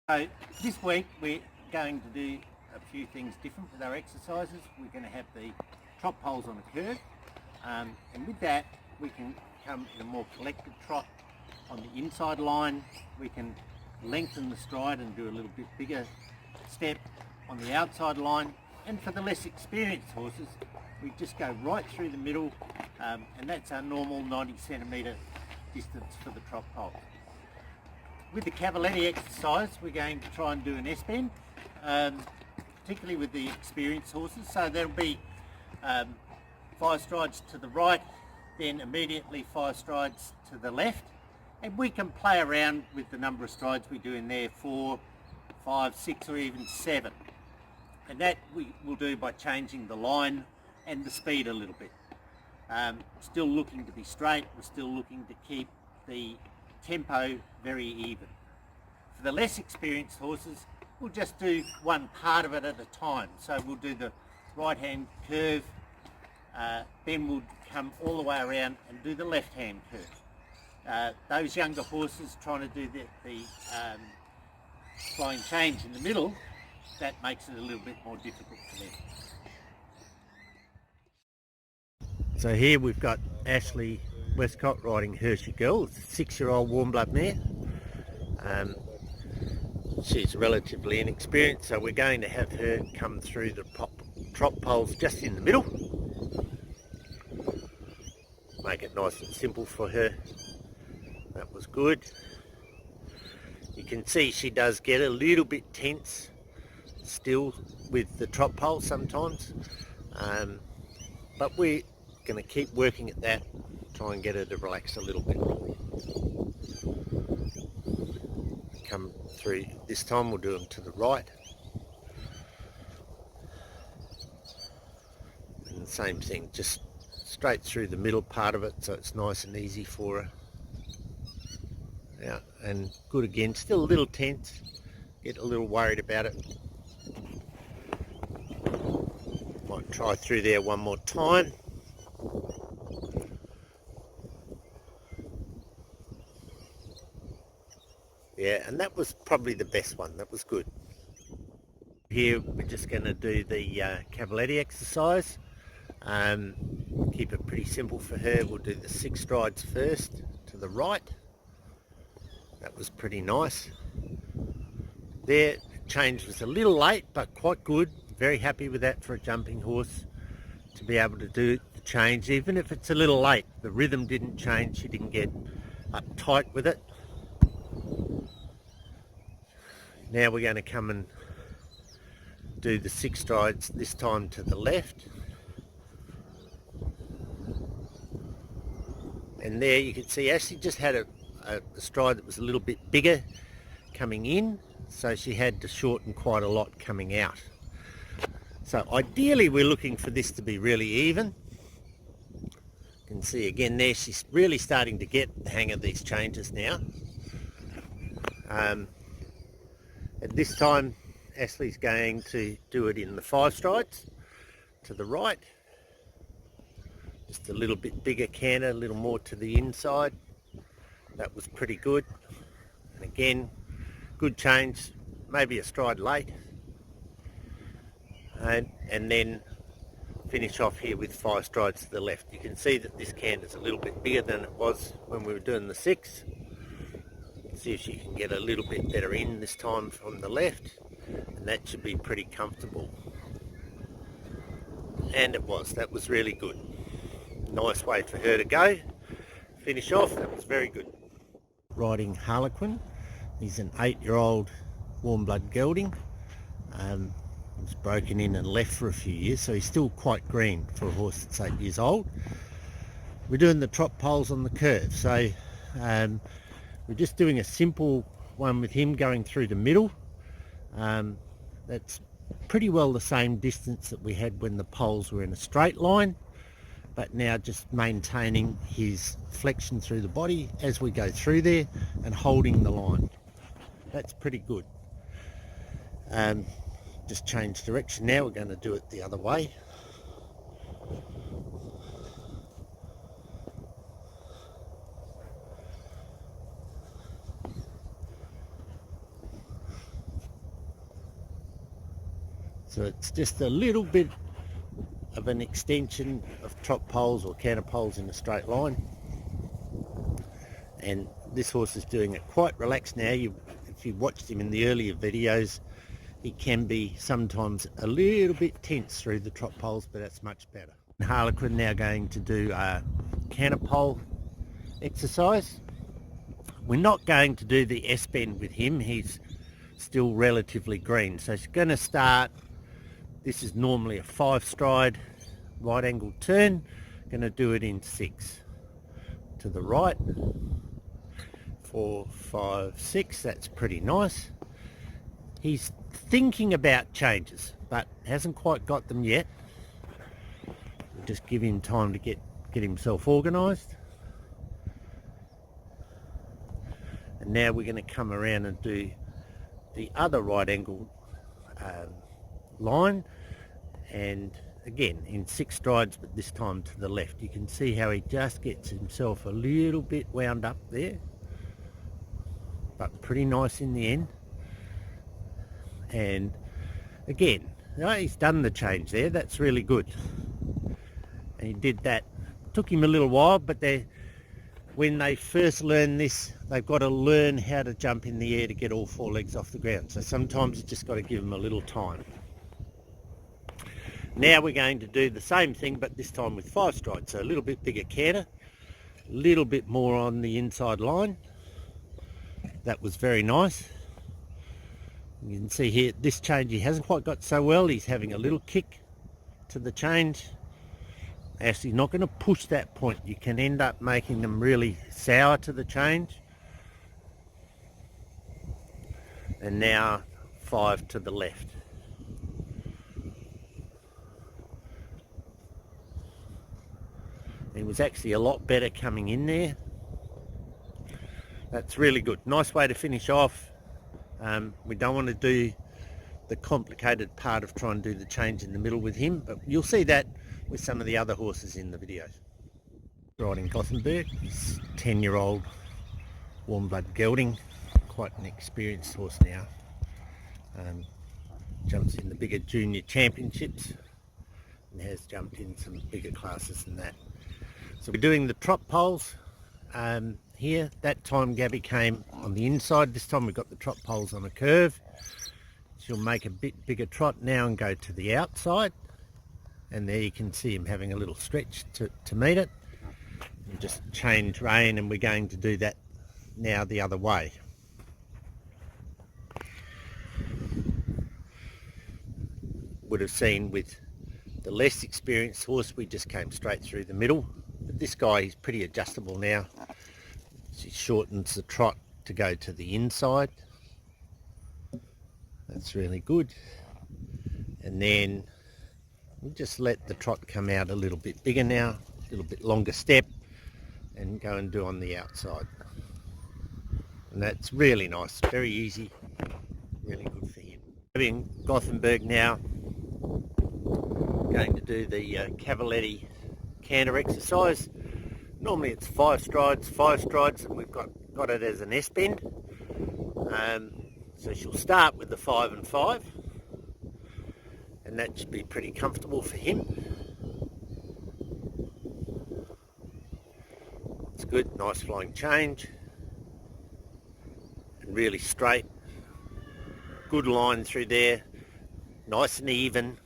So this week we're going to do a few things different with our exercises. We're going to have the trot poles on a curve, and with that we can come in a more collected trot on the inside line. We can lengthen the stride and do a little bit bigger step on the outside line, and for the less experienced horses we just go right through the middle, and that's our normal 90 centimetre distance for the trot pole. With the Cavaletti exercise, we're going to try and do an S-bend, particularly with the experienced horses. So there'll be 5 strides to the right, then immediately 5 strides to the left. And we can play around with the number of strides we do in there, 4, 5, 6 or even 7. And that we will do by changing the line and the speed a little bit. Still looking to be straight, we're still looking to keep the tempo very even. For the less experienced horses, we'll just do one part of it at a time. So we'll do the right hand curve, then we'll come all the way around and do the left hand curve. Those younger horses trying to do the flying change in the middle, that makes it a little bit more difficult for them. So here we've got Ashley Westcott riding Hershey Girl, it's a 6-year-old warm blood mare. She's relatively inexperienced, so we're going to have her come through the trot poles just in the middle. Make it nice and simple for her. That was good. You can see she does get a little bit tense still with the trot pole sometimes, but we're going to keep working at that, try and get her to relax a little bit. Come through, this time we'll do them to the right. And the same thing, just straight through the middle part of it so it's nice and easy for her. Yeah, and good again, still a little tense, get a little worried about it. Might try through there one more time. Yeah, and that was probably the best one, that was good. Here we're just going to do the Cavaletti exercise. Keep it pretty simple for her. We'll do the 6 strides first to the right. That was pretty nice. There, change was a little late but quite good. Very happy with that for a jumping horse to be able to do the change, even if it's a little late. The rhythm didn't change, she didn't get uptight with it. Now we're going to come and do the 6 strides, this time to the left. And there you can see Ashley just had a stride that was a little bit bigger coming in, so she had to shorten quite a lot coming out. So ideally we're looking for this to be really even. You can see again there she's really starting to get the hang of these changes now. At this time Ashley's going to do it in the 5 strides to the right. Just a little bit bigger canter, a little more to the inside. That was pretty good. And again, good change, maybe a stride late. And then finish off here with 5 strides to the left. You can see that this canter is a little bit bigger than it was when we were doing the 6. See if she can get a little bit better in this time from the left, and that should be pretty comfortable. And it was, that was really good. Nice way for her to go. Finish off, that was very good. Riding Harlequin, he's an 8-year-old warm blood gelding. Was broken in and left for a few years, so he's still quite green for a horse that's 8 years old. We're doing the trot poles on the curve, so we're just doing a simple one with him going through the middle. That's pretty well the same distance that we had when the poles were in a straight line, but now just maintaining his flexion through the body as we go through there and holding the line. That's pretty good. Just change direction now, we're going to do it the other way. So it's just a little bit of an extension of trot poles or canter poles in a straight line. And this horse is doing it quite relaxed now. If you watched him in the earlier videos, he can be sometimes a little bit tense through the trot poles, but that's much better. Harlequin now going to do a canter pole exercise. We're not going to do the S-bend with him. He's still relatively green. So she's going to start, this is normally a 5-stride right angle turn. Going to do it in 6. To the right, 4, 5, 6, that's pretty nice. He's thinking about changes, but hasn't quite got them yet. We'll just give him time to get himself organised. And now we're going to come around and do the other right angle line, and again in 6 strides, but this time to the left. You can see how he just gets himself a little bit wound up there, but pretty nice in the end. And again, he's done the change there. That's really good. And he did that. Took him a little while, but when they first learn this, they've got to learn how to jump in the air to get all 4 legs off the ground. So sometimes you just got to give them a little time. Now we're going to do the same thing, but this time with 5 strides. So a little bit bigger canter, a little bit more on the inside line. That was very nice. You can see here, this change he hasn't quite got so well. He's having a little kick to the change. Actually not going to push that point. You can end up making them really sour to the change. And now 5 to the left. He was actually a lot better coming in there. That's really good. Nice way to finish off. We don't want to do the complicated part of trying to do the change in the middle with him, but you'll see that with some of the other horses in the videos. Riding Gothenburg, he's 10-year-old warm blood gelding, quite an experienced horse now. Jumps in the bigger junior championships and has jumped in some bigger classes than that. So we're doing the trot poles here. That time Gabby came on the inside. This time we've got the trot poles on a curve. She'll make a bit bigger trot now and go to the outside. And there you can see him having a little stretch to meet it. And just change rein, and we're going to do that now the other way. Would have seen with the less experienced horse, we just came straight through the middle. But this guy, he's pretty adjustable now. She shortens the trot to go to the inside. That's really good. And then we'll just let the trot come out a little bit bigger now, a little bit longer step, and go and do on the outside. And that's really nice, very easy, really good for him. In Gothenburg now, going to do the Cavaletti canter exercise. Normally it's 5 strides, and we've got it as an S-bend. So she'll start with the 5 and 5, and that should be pretty comfortable for him. It's good, nice flying change, and really straight. Good line through there, nice and even.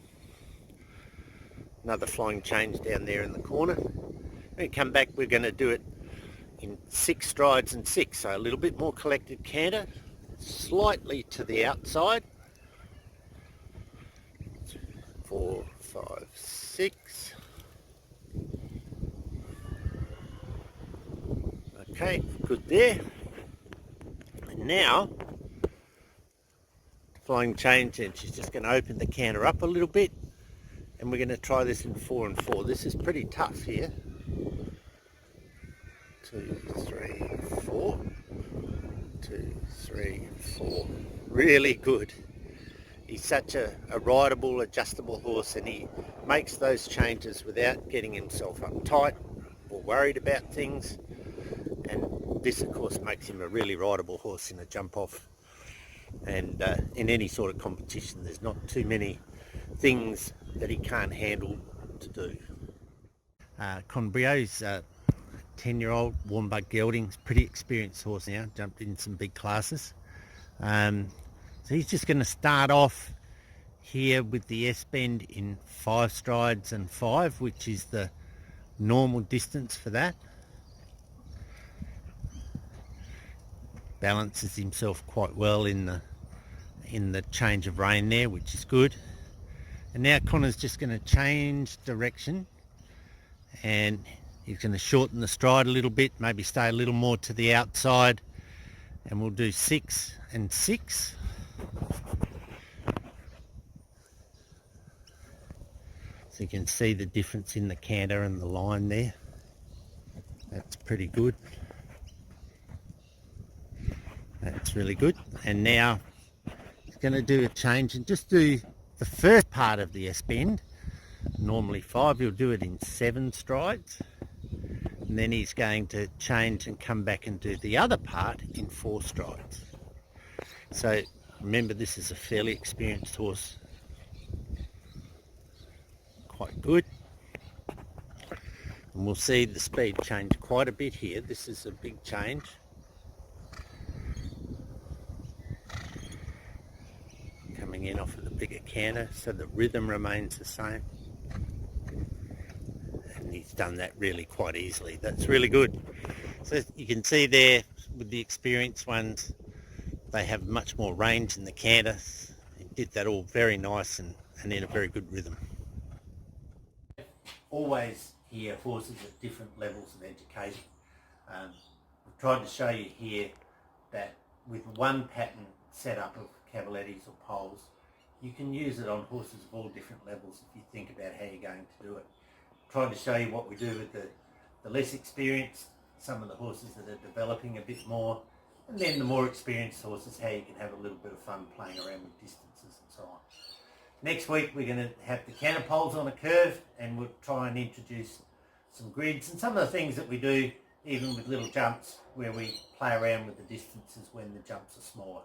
Another flying change down there in the corner. When we come back, we're going to do it in 6 strides and 6, so a little bit more collected canter, slightly to the outside. 4, 5, 6. Okay, good there. And now, flying change, and she's just going to open the canter up a little bit, and we're going to try this in 4 and 4. This is pretty tough here. 2, 3, 4. 2, 3, 4. Really good. He's such a rideable, adjustable horse, and he makes those changes without getting himself uptight or worried about things. And this, of course, makes him a really rideable horse in a jump-off. And in any sort of competition, there's not too many things that he can't handle to do. Conbrio's 10-year-old warm bug gelding, pretty experienced horse now, jumped in some big classes. So he's just going to start off here with the S-bend in 5 strides and 5, which is the normal distance for that. Balances himself quite well in the change of rein there, which is good. And now Connor's just going to change direction, and he's going to shorten the stride a little bit, maybe stay a little more to the outside, and we'll do 6 and 6. So you can see the difference in the canter and the line there. That's pretty good. That's really good. And now he's going to do a change and just do the first part of the S-bend. Normally 5, he'll do it in 7 strides. And then he's going to change and come back and do the other part in 4 strides. So remember, this is a fairly experienced horse. Quite good. And we'll see the speed change quite a bit here. This is a big change. Coming in off of the bigger canter, so the rhythm remains the same. And he's done that really quite easily. That's really good. So you can see there with the experienced ones, they have much more range in the canter. He did that all very nice and in a very good rhythm. Always hear horses at different levels of education. I've tried to show you here that with one pattern setup of Cavalettis or poles, you can use it on horses of all different levels if you think about how you're going to do it. Trying to show you what we do with the less experienced, some of the horses that are developing a bit more, and then the more experienced horses, how you can have a little bit of fun playing around with distances and so on. Next week we're going to have the canter poles on a curve, and we'll try and introduce some grids and some of the things that we do even with little jumps where we play around with the distances when the jumps are smaller.